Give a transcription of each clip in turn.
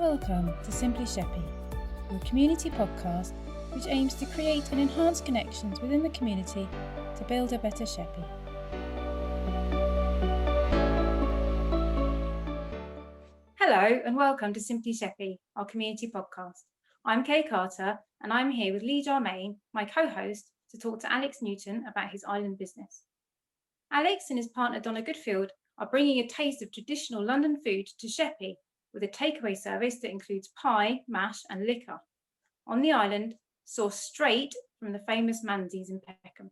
Welcome to Simply Sheppey, your community podcast which aims to create and enhance connections within the community to build a better Sheppey. Hello and welcome to Simply Sheppey, our community podcast. I'm Kay Carter and I'm here with Lee Jarmain, my co-host, to talk to Alex Newton about his island business. Alex and his partner Donna Goodfield are bringing a taste of traditional London food to Sheppey with a takeaway service that includes pie, mash and liquor. On the island, sourced straight from the famous Manzeys in Peckham.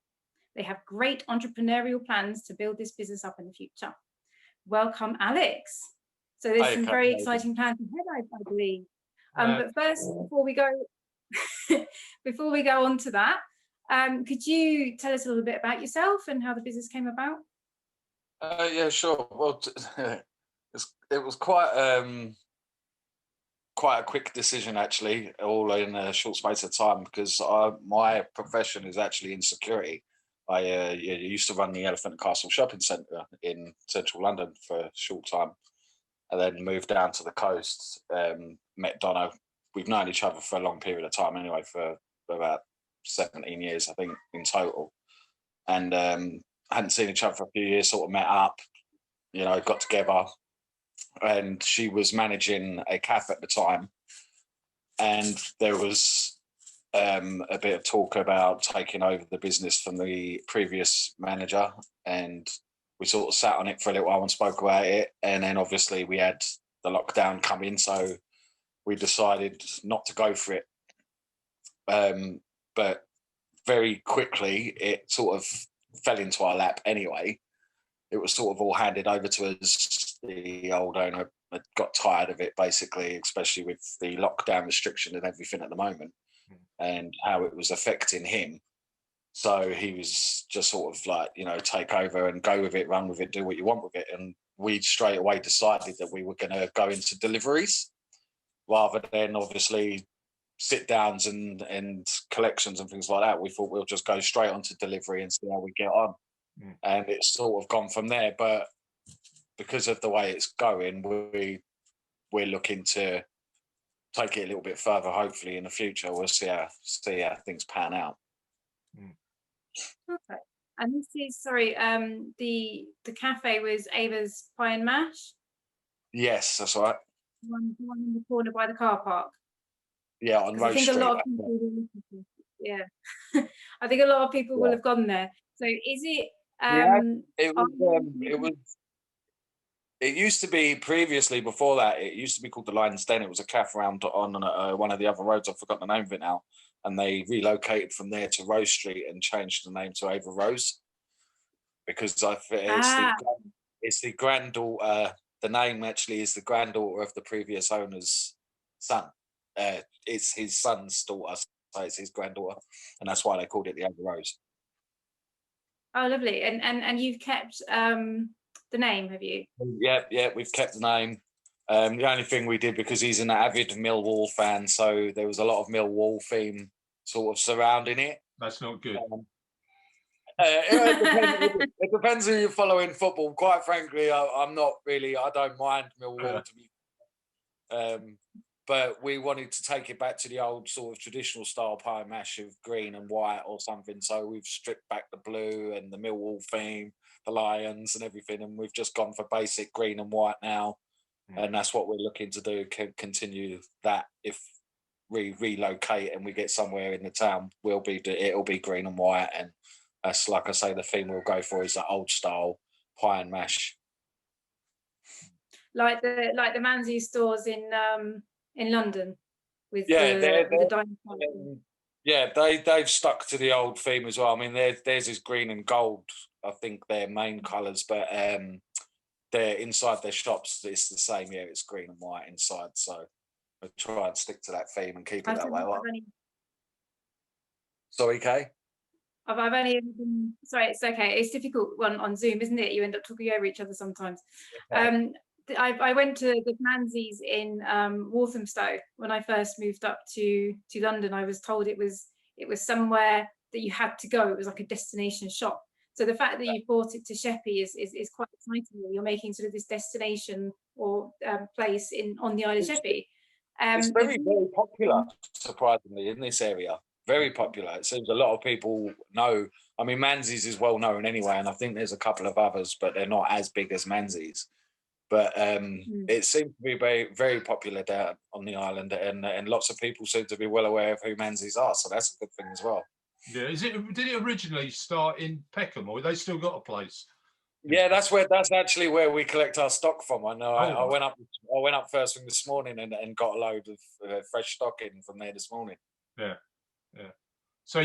They have great entrepreneurial plans to build this business up in the future. Welcome, Alex. So there's some very exciting plans ahead, I believe. But first, before we go on to that, could you tell us a little bit about yourself and how the business came about? Yeah, sure. Well, it was quite a quick decision, actually, all in a short space of time, because my profession is actually in security. I used to run the Elephant and Castle shopping centre in central London for a short time, and then moved down to the coast. Met Donna. We've known each other for a long period of time anyway, for about 17 years, I think, in total. And hadn't seen each other for a few years, sort of met up, got together. And she was managing a cafe at the time. And there was a bit of talk about taking over the business from the previous manager. And we sort of sat on it for a little while and spoke about it. And then obviously we had the lockdown come in, so we decided not to go for it. But very quickly, it sort of fell into our lap anyway. It was sort of all handed over to us. The old owner had got tired of it, basically, especially with the lockdown restriction and everything at the moment, and how it was affecting him. So he was just sort of like, take over and go with it, run with it, do what you want with it. And we straight away decided that we were going to go into deliveries rather than obviously sit downs and collections and things like that. We thought we'll just go straight onto delivery and see how we get on. And it's sort of gone from there. But because of the way it's going, we're looking to take it a little bit further. Hopefully in the future, we'll see how things pan out. Okay. And this is the cafe was Ava's Pie Mash. Yes, that's right. One in the corner by the car park. Yeah, on Rose Street. I think a lot of people will have gone there. So is it? It used to be previously, before that, it used to be called the Lion's Den. It was a cafe around on one of the other roads. I've forgotten the name of it now. And they relocated from there to Rose Street and changed the name to Ava Rose, because it's the granddaughter. The name actually is the granddaughter of the previous owner's son. It's his son's daughter, so it's his granddaughter, and that's why they called it the Ava Rose. Oh, lovely! And you've kept the name, have you? Yeah, we've kept the name. The only thing we did, because he's an avid Millwall fan, so there was a lot of Millwall theme sort of surrounding it. That's not good. It depends who you're following football. Quite frankly, I don't mind Millwall to be. But we wanted to take it back to the old sort of traditional style pie mash of green and white or something. So we've stripped back the blue and the Millwall theme, the lions and everything, and we've just gone for basic green and white now. And that's what we're looking to do, continue that. If we relocate and we get somewhere in the town, it'll be green and white, and that's, like I say, the theme we'll go for is that old style pie and mash. Like the Manzeys stores in London with the dinosaurs. Yeah, they've stuck to the old theme as well. I mean, theirs is green and gold. I think they're main colours, but they're inside their shops. It's the same. Yeah, it's green and white inside. So I try and stick to that theme and keep it that way. Sorry, Kay? I've only been, sorry, it's okay. It's difficult on Zoom, isn't it? You end up talking over each other sometimes. Okay. I went to the Manzeys in Walthamstow when I first moved up to London. I was told it was somewhere that you had to go. It was like a destination shop. So the fact that you brought it to Sheppey is quite exciting. You're making sort of this destination or place on the Isle of Sheppey. It's Have very, very you, popular, surprisingly, in this area. Very popular. It seems a lot of people know. I mean, Manzi's is well known anyway, and I think there's a couple of others, but they're not as big as Manzi's. But it seems to be very, very popular down on the island, and lots of people seem to be well aware of who Manzi's are. So that's a good thing as well. Yeah, did it originally start in Peckham, or they still got a place? Yeah, that's actually where we collect our stock from. I know. I right. went up first thing this morning and got a load of fresh stock in from there this morning. Yeah. So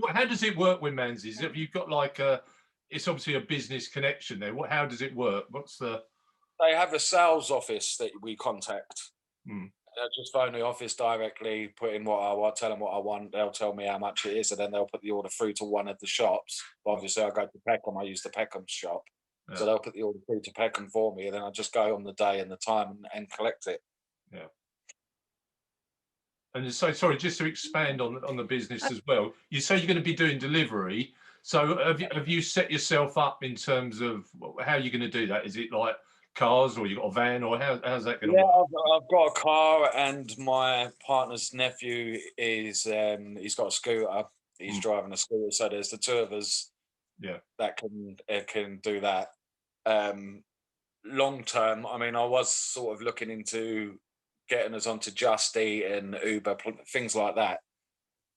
how does it work with Manzi's? Have you got like it's obviously a business connection there. How does it work? They have a sales office that we contact. Mm. I just phone the office directly, put in what I want, tell them what I want. They'll tell me how much it is, and then they'll put the order through to one of the shops. But obviously, I go to Peckham. I use the Peckham shop, so they'll put the order through to Peckham for me, and then I just go on the day and the time and collect it. Yeah. And so, sorry, just to expand on the business as well. You say you're going to be doing delivery. So have you set yourself up in terms of how you're going to do that? Is it like cars, or you got a van, or how's that going to work? I've got a car, and my partner's nephew is he's got a scooter. He's driving a scooter, so there's the two of us. Yeah, that can do that. Long term, I mean, I was sort of looking into getting us onto Just Eat and Uber, things like that.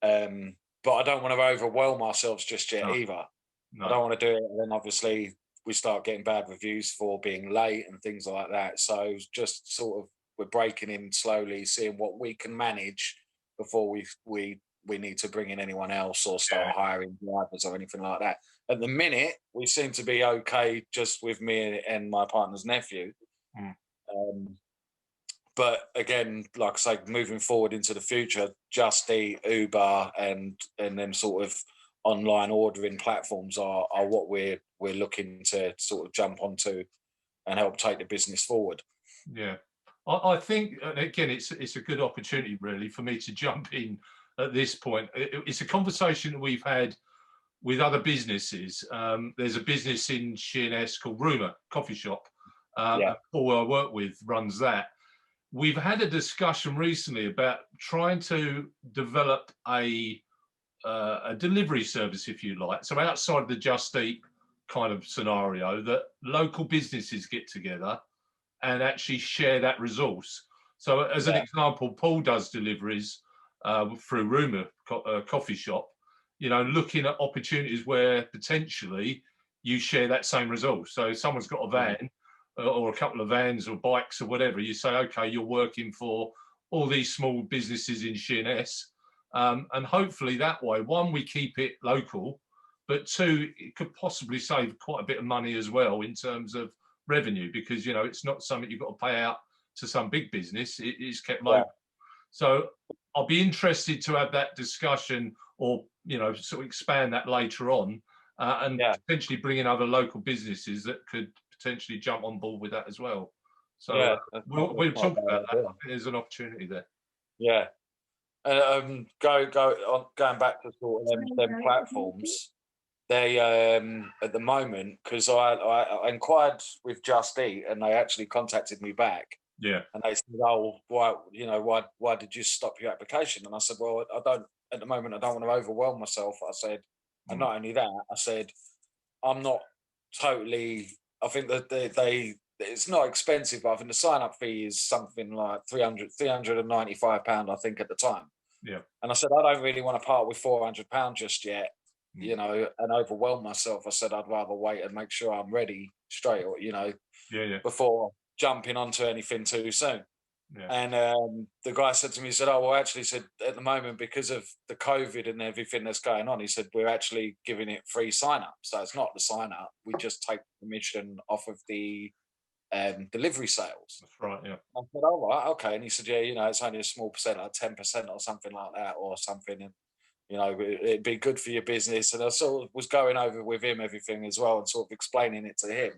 But I don't want to overwhelm ourselves just yet either. No. I don't want to do it, and then obviously we start getting bad reviews for being late and things like that. So just sort of we're breaking in slowly, seeing what we can manage before we need to bring in anyone else or start hiring drivers or anything like that. At the minute, we seem to be okay just with me and my partner's nephew. But again, like I say, moving forward into the future, Just Eat, Uber, and them sort of online ordering platforms are what we're looking to sort of jump onto and help take the business forward. Yeah, I think again, it's a good opportunity really for me to jump in at this point. It's a conversation that we've had with other businesses. There's a business in Sheerness called Rumour Coffee Shop. Paul I work with runs that. We've had a discussion recently about trying to develop a delivery service, if you like. So outside the Just Eat kind of scenario, that local businesses get together and actually share that resource. So as an example, Paul does deliveries through Rumour Coffee Shop, you know, looking at opportunities where potentially you share that same resource. So if someone's got a van or a couple of vans or bikes or whatever, you say, okay, you're working for all these small businesses in Sheerness. And hopefully that way, one, we keep it local, but two, it could possibly save quite a bit of money as well in terms of revenue, because, you know, it's not something you've got to pay out to some big business. It is kept local. So I'll be interested to have that discussion, or, you know, sort of expand that later on, and potentially bring in other local businesses that could potentially jump on board with that as well. So we'll talk about that. I think there's an opportunity there. Yeah. Going back to sort of them platforms, they at the moment, because I inquired with Just Eat and they actually contacted me back. Yeah. And they said, "Oh, why did you stop your application?" And I said, "Well, at the moment I don't want to overwhelm myself." I said, and not only that, I said, I'm not totally. I think that it's not expensive, but I think the sign up fee is something like £395, I think, at the time. Yeah. And I said, I don't really want to part with £400 just yet, you know, and overwhelm myself. I said, I'd rather wait and make sure I'm ready straight, or, you know, before jumping onto anything too soon. Yeah. And the guy said to me, he said, "Oh, well, actually," he said, "at the moment, because of the COVID and everything that's going on," he said, "we're actually giving it free sign up. So it's not the sign up. We just take commission off of the delivery sales." That's right, yeah. I said, "Oh, right, okay." And he said, "Yeah, you know, it's only a small percent, like 10% or something like that, or something. And, you know, it'd be good for your business." And I sort of was going over with him everything as well and sort of explaining it to him.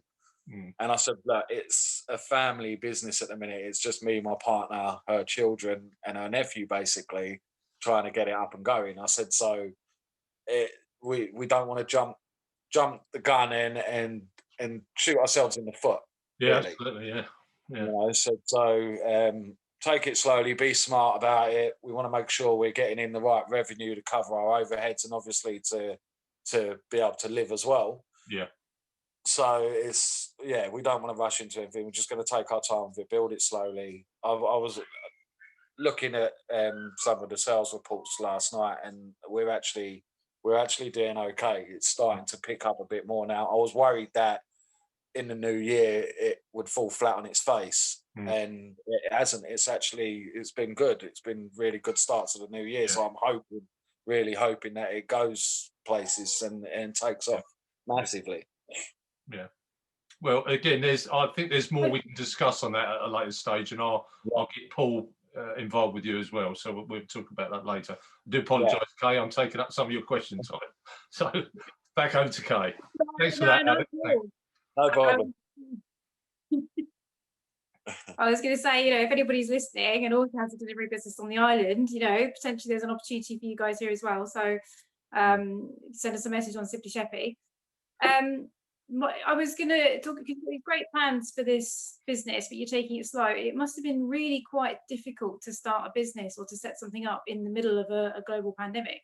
And I said, "Look, it's a family business at the minute. It's just me, my partner, her children, and her nephew, basically trying to get it up and going." I said, "So we don't want to jump the gun in and shoot ourselves in the foot." Yeah, really. absolutely, yeah. You know, so take it slowly, be smart about it. We want to make sure we're getting in the right revenue to cover our overheads and obviously to be able to live as well. Yeah. So it's, yeah, we don't want to rush into anything. We're just going to take our time with it, build it slowly. I was looking at some of the sales reports last night, and we're actually doing okay. It's starting to pick up a bit more now. I was worried that in the new year it would fall flat on its face, and it hasn't. It's been good. It's been really good start to the new year. So I'm really hoping that it goes places and takes off massively. Yeah. Well, again, I think there's more we can discuss on that at a later stage, and I'll get Paul involved with you as well. So we'll talk about that later. I do apologise, Kay. I'm taking up some of your questions on it. So back over to Kay. Thanks for that. No problem. I was going to say, if anybody's listening and also has a delivery business on the island, potentially there's an opportunity for you guys here as well. So send us a message on Simply Sheppey. I was going to talk, because you've great plans for this business, but you're taking it slow. It must have been really quite difficult to start a business or to set something up in the middle of a global pandemic.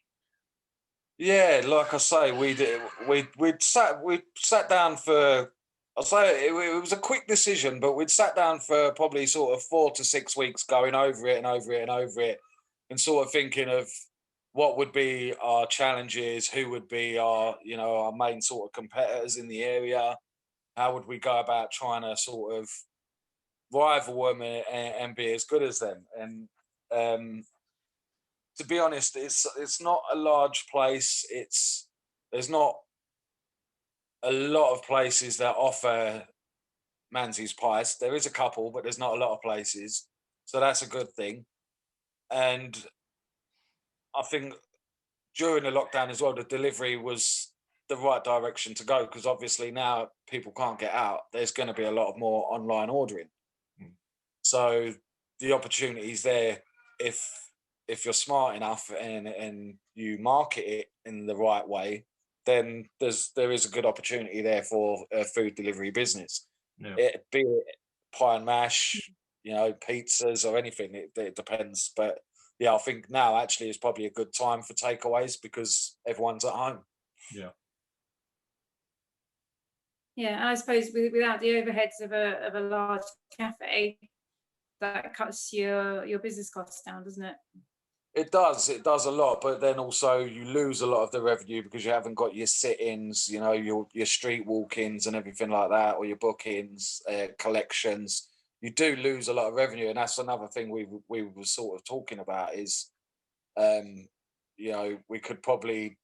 Yeah, like I say, we'd sat down for. I'll say it was a quick decision, but we'd sat down for probably sort of 4 to 6 weeks, going over it and over it and over it, and sort of thinking of what would be our challenges, who would be our main sort of competitors in the area, how would we go about trying to sort of rival them and be as good as them. And to be honest, it's not a large place. There's not a lot of places that offer Manzi's pies. There is a couple, but there's not a lot of places, so that's a good thing. And I think during the lockdown as well, the delivery was the right direction to go, because obviously now people can't get out. There's going to be a lot more online ordering, so the opportunity's there if you're smart enough and you market it in the right way. Then there is a good opportunity there for a food delivery business. Yeah. Be it pie and mash, pizzas or anything. It depends, but yeah, I think now actually is probably a good time for takeaways because everyone's at home. Yeah. Yeah, and I suppose without the overheads of a large cafe, that cuts your business costs down, doesn't it? It does a lot, but then also you lose a lot of the revenue because you haven't got your sit-ins, your street walk-ins and everything like that, or your bookings, collections. You do lose a lot of revenue, and that's another thing we were sort of talking about is, we could probably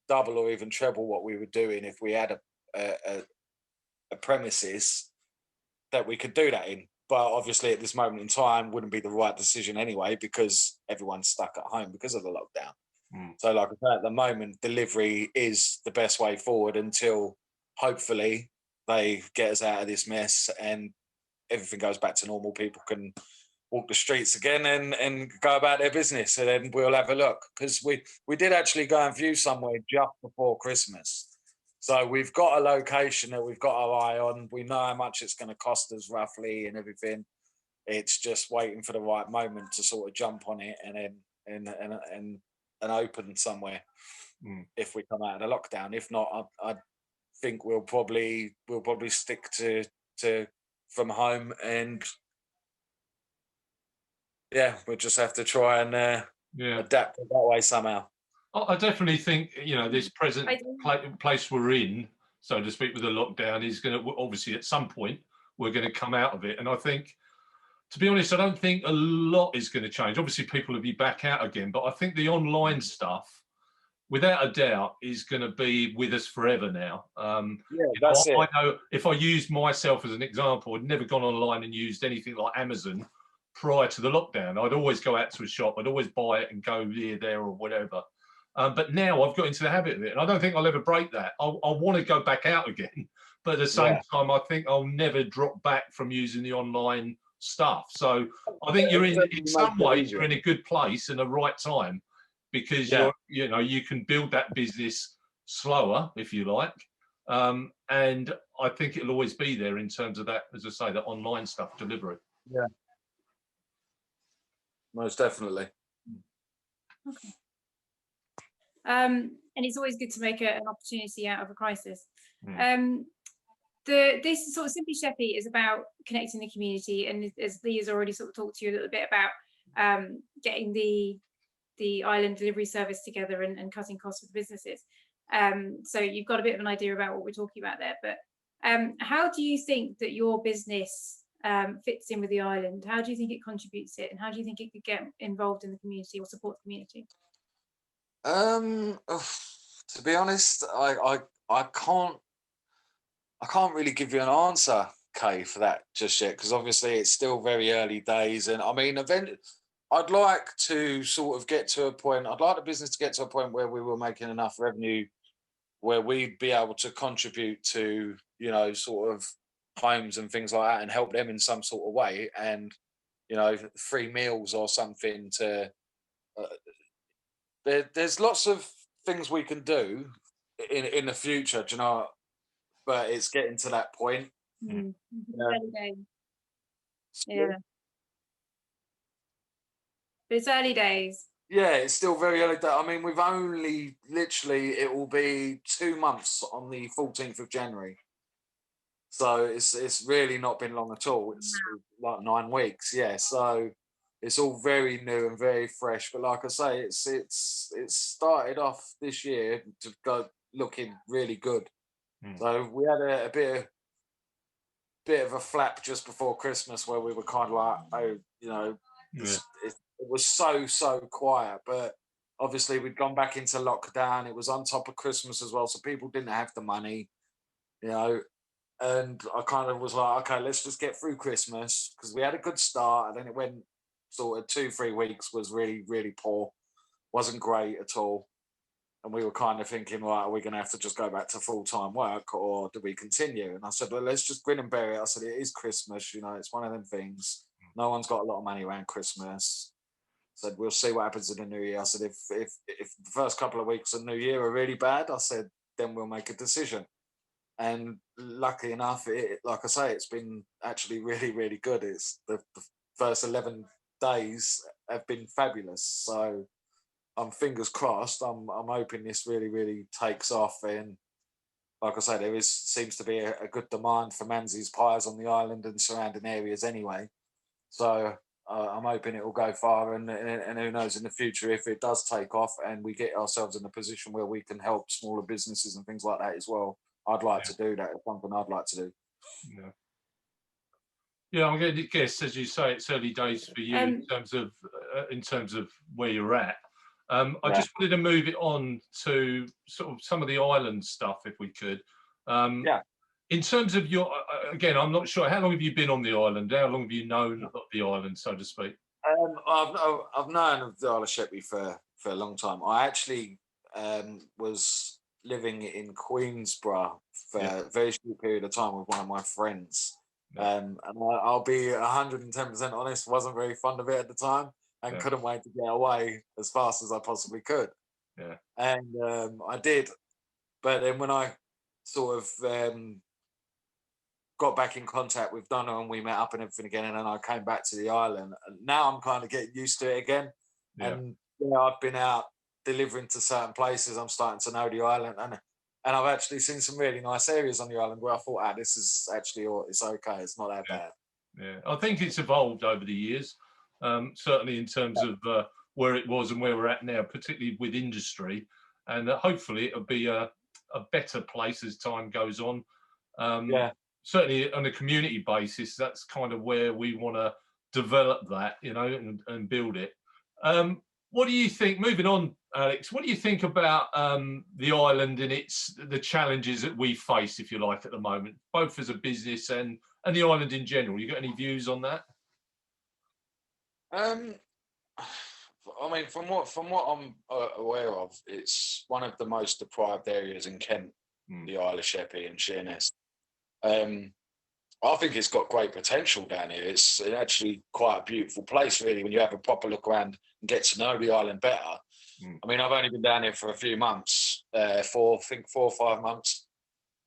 double or even treble what we were doing if we had a premises that we could do that in. But obviously at this moment in time wouldn't be the right decision anyway, because everyone's stuck at home because of the lockdown. So like I said, at the moment, delivery is the best way forward until hopefully they get us out of this mess and everything goes back to normal. People can walk the streets again and go about their business, and then we'll have a look. Because we did actually go and view somewhere just before Christmas. So we've got a location that we've got our eye on. We know how much it's going to cost us roughly and everything. It's just waiting for the right moment to sort of jump on it and open somewhere if we come out of the lockdown. If not, I think we'll probably stick to from home, and yeah, we'll just have to try and adapt it that way somehow. I definitely think this present place we're in, so to speak, with the lockdown is going to, obviously at some point we're going to come out of it, and I think, to be honest, I don't think a lot is going to change. Obviously people will be back out again, but I think the online stuff, without a doubt, is going to be with us forever now. That's it. I know if I used myself as an example, I'd never gone online and used anything like Amazon prior to the lockdown. I'd always go out to a shop, I'd always buy it and go here, there, or whatever. But now I've got into the habit of it, and I don't think I'll ever break that. I want to go back out again, but at the same time, I think I'll never drop back from using the online stuff. So I think you're in some ways, you're in a good place and the right time, because you can build that business slower, if you like. And I think it'll always be there in terms of that, as I say, that online stuff delivery. Yeah. most definitely. Okay. And it's always good to make an opportunity out of a crisis. This sort of Simply Sheppey is about connecting the community, and as Lee has already sort of talked to you a little bit about getting the island delivery service together and cutting costs for the businesses. So you've got a bit of an idea about what we're talking about there. But how do you think that your business fits in with the island? How do you think it contributes it, and how do you think it could get involved in the community or support the community? To be honest, I can't really give you an answer, Kay, for that just yet, because obviously it's still very early days. And I mean, I'd like to sort of get to a point. I'd like the business to get to a point where we were making enough revenue where we'd be able to contribute to, you know, sort of homes and things like that, and help them in some sort of way, and, you know, free meals or something to. There's lots of things we can do in the future, do you know? But it's getting to that point. Mm. Yeah. Early days. Yeah. But it's early days. Yeah, it's still very early day. I mean, we've only literally, it will be 2 months on the 14th of January. So it's really not been long at all. It's like 9 weeks, yeah. So it's all very new and very fresh. But like I say, it's started off this year to go looking really good. So we had a bit of a flap just before Christmas where we were kind of like, oh, you know, it was so quiet. But obviously we'd gone back into lockdown. It was on top of Christmas as well, so people didn't have the money, you know. And I kind of was like, okay, let's just get through Christmas, because we had a good start, and then it went sort of 2-3 weeks was really poor, wasn't great at all. And we were kind of thinking, right, are we going to have to just go back to full-time work, or do we continue? And I said, well, let's just grin and bear it. I said, it is Christmas, you know, it's one of them things. No one's got a lot of money around Christmas. I said, we'll see what happens in the new year. I said, if the first couple of weeks of New Year are really bad, I said, then we'll make a decision. And luckily enough, like I say, it's been actually really good. It's the first 11 days have been fabulous. So I'm fingers crossed. I'm hoping this really takes off. And like I say, there seems to be a good demand for Manzi's pies on the island and surrounding areas anyway. So I'm hoping it will go far. And who knows, in the future, if it does take off and we get ourselves in a position where we can help smaller businesses and things like that as well, I'd like to do that. It's something I'd like to do. Yeah, I'm going to guess, as you say, it's early days for you in terms of where you're at. I just wanted to move it on to sort of some of the island stuff, if we could. In terms of your, again, I'm not sure, how long have you been on the island? How long have you known of the island, so to speak? I've known of the Isle of Sheppey for a long time. I actually was living in Queensborough for a very short period of time with one of my friends. And I'll be 110% honest, wasn't very fond of it at the time, and couldn't wait to get away as fast as I possibly could. And I did. But then when I sort of got back in contact with Donna and we met up and everything again, and then I came back to the island, and now I'm kind of getting used to it again. And I've been out delivering to certain places. I'm starting to know the island, and I've actually seen some really nice areas on the island where I thought, this is actually, it's okay, it's not that bad. I think it's evolved over the years, certainly in terms of where it was and where we're at now, particularly with industry, and hopefully it'll be a better place as time goes on. Certainly on a community basis, that's kind of where we want to develop that, you know, and build it. What do you think, moving on, Alex, what do you think about the island and the challenges that we face, if you like, at the moment, both as a business and the island in general? You got any views on that? I mean, from what I'm aware of, it's one of the most deprived areas in Kent, the Isle of Sheppey and Sheerness. I think it's got great potential down here. It's actually quite a beautiful place, really, when you have a proper look around and get to know the island better. I mean, I've only been down here for a few months, 4 or 5 months,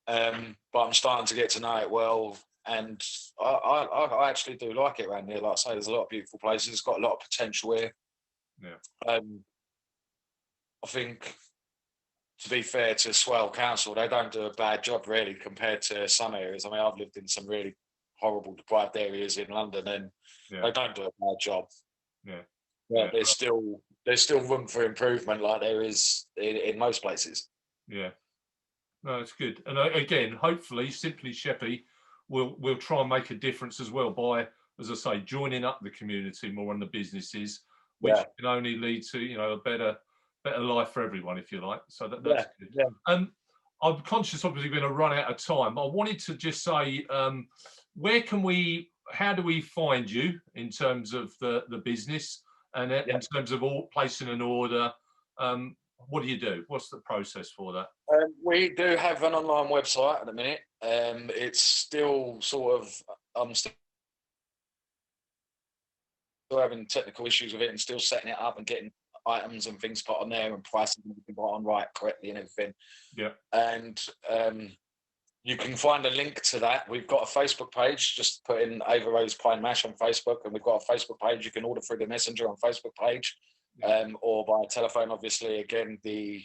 but I'm starting to get to know it well. and I actually do like it around here. Like I say, there's a lot of beautiful places. It's got a lot of potential here. Yeah. I think, to be fair to Swale Council, they don't do a bad job really compared to some areas. I mean, I've lived in some really horrible deprived areas in London, and they don't do a bad job. Yeah. But there's still room for improvement, like there is in most places. Yeah. No, it's good. And again, hopefully, Simply Sheppey will try and make a difference as well by, as I say, joining up the community more on the businesses, which can only lead to, you know, a better life for everyone, if you like. So that's good. Yeah. I'm conscious, obviously, we're going to run out of time. I wanted to just say, how do we find you in terms of the business, and in terms of placing an order? What do you do? What's the process for that? We do have an online website at the minute. It's still sort of, I'm still having technical issues with it and still setting it up and getting items and things put on there and pricing them put on right correctly and everything. Yeah. And you can find a link to that. We've got a Facebook page. Just put in Ava Rose Pie Mash on Facebook, and we've got a Facebook page. You can order through the Messenger on Facebook page, or by telephone. Obviously, again, the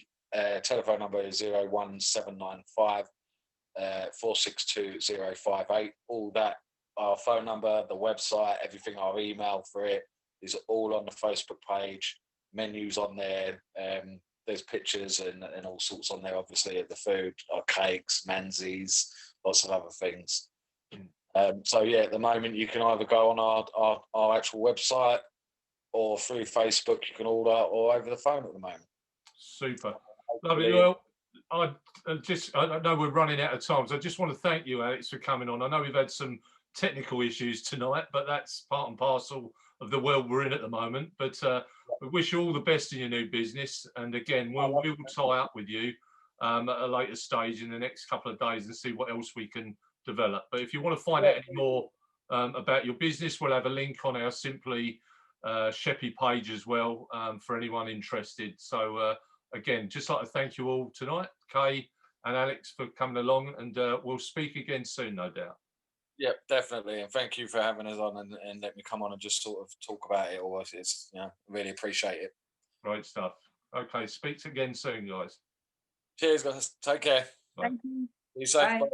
telephone number is 01795 462 058. All that, our phone number, the website, everything, our email for it is all on the Facebook page. Menus on there. There's pictures and all sorts on there, obviously, of the food, our cakes, manzies, lots of other things. So yeah, at the moment you can either go on our actual website or through Facebook you can order, or over the phone at the moment. Super. Lovely. Well, I know we're running out of time, so I just want to thank you, Alex, for coming on. I know we've had some technical issues tonight, but that's part and parcel of the world we're in at the moment. But we wish you all the best in your new business, and again, we'll tie up with you at a later stage in the next couple of days and see what else we can develop. But if you want to find out any more about your business, we'll have a link on our Simply Sheppey page as well, for anyone interested. So again, just like to thank you all tonight, Kay and Alex, for coming along, and we'll speak again soon, no doubt. Yeah, definitely, and thank you for having us on and let me come on and just sort of talk about it all. It's, you know, really appreciate it. Great stuff. Okay, speak again soon, guys. Cheers, guys. Take care. Bye. Thank you. Be safe. Bye. Bye.